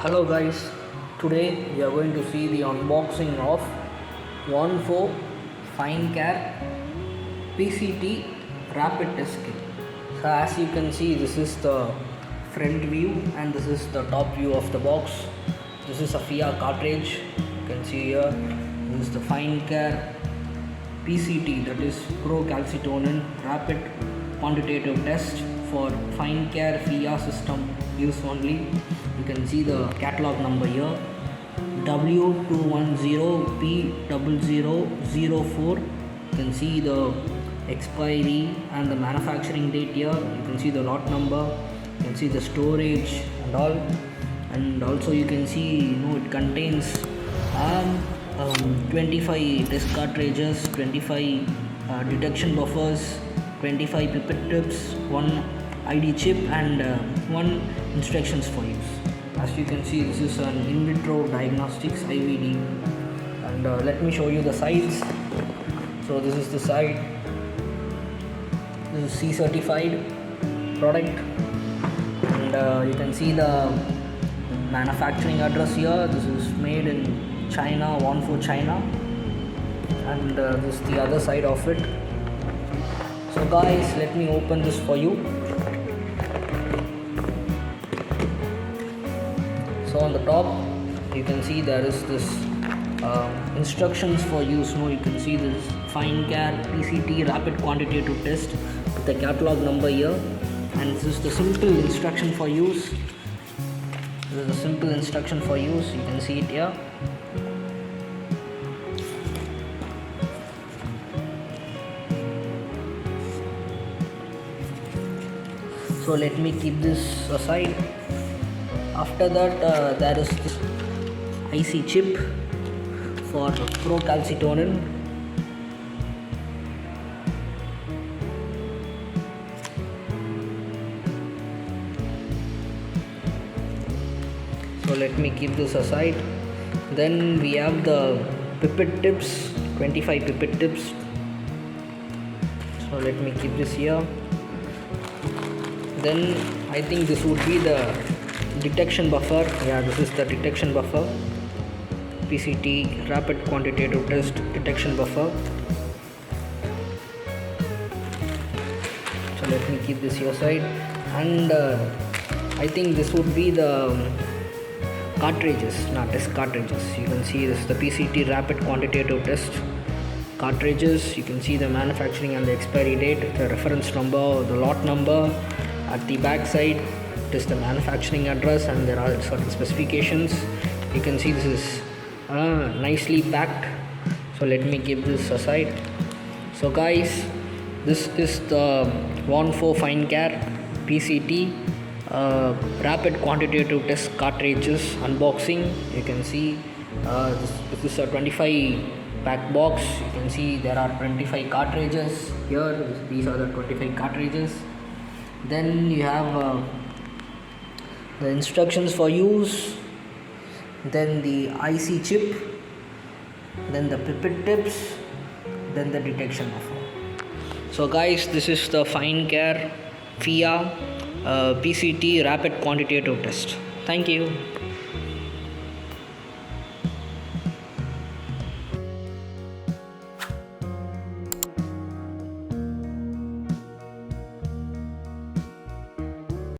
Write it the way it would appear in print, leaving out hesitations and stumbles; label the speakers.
Speaker 1: Hello guys, today we are going to see the unboxing of Wondfo Finecare PCT rapid test kit. So as you can see, this is the front view and this is the top view of the box. This is a FIA cartridge. You can see here, this is the Finecare PCT, that is Procalcitonin rapid quantitative test for Finecare FIA System use only. You can see the catalog number here, W210P0004. You can see the expiry and the manufacturing date here. You can see the lot number, you can see the storage and all, and also you can see it contains 25 test cartridges, 25 detection buffers, 25 pipette tips, 1 ID chip and 1 instructions for use. As you can see, this is an in vitro diagnostics IVD, and let me show you the sides. So this is the side. This is C certified product, and you can see the manufacturing address here. This is made in China, Wondfo China, and this is the other side of it. So guys, let me open this for you. So on the top you can see there is this instructions for use. You can see this Finecare PCT rapid quantitative test with the catalog number here, and this is the simple instruction for use. This is the simple instruction for use. You can see it here. So let me keep this aside. After that, there is this IC chip for Procalcitonin. So let me keep this aside. Then we have the pipette tips, 25 pipette tips. So let me keep this here. Then I think this would be the detection buffer. Yeah, this is the detection buffer, PCT rapid quantitative test detection buffer. So let me keep this here side, and I think this would be the cartridges, not test cartridges. You can see this is the PCT rapid quantitative test cartridges. You can see the manufacturing and the expiry date, the reference number, the lot number. At the back side, it is the manufacturing address, and there are certain specifications. You can see this is nicely packed. So let me keep this aside. So guys, this is the Wondfo Finecare PCT rapid quantitative test cartridges unboxing. You can see this is a 25 pack box. You can see there are 25 cartridges here. These are the 25 cartridges. Then you have the instructions for use, then the IC chip, then the pipette tips, then the detection buffer. So guys, this is the Finecare FIA PCT rapid quantitative test. Thank you.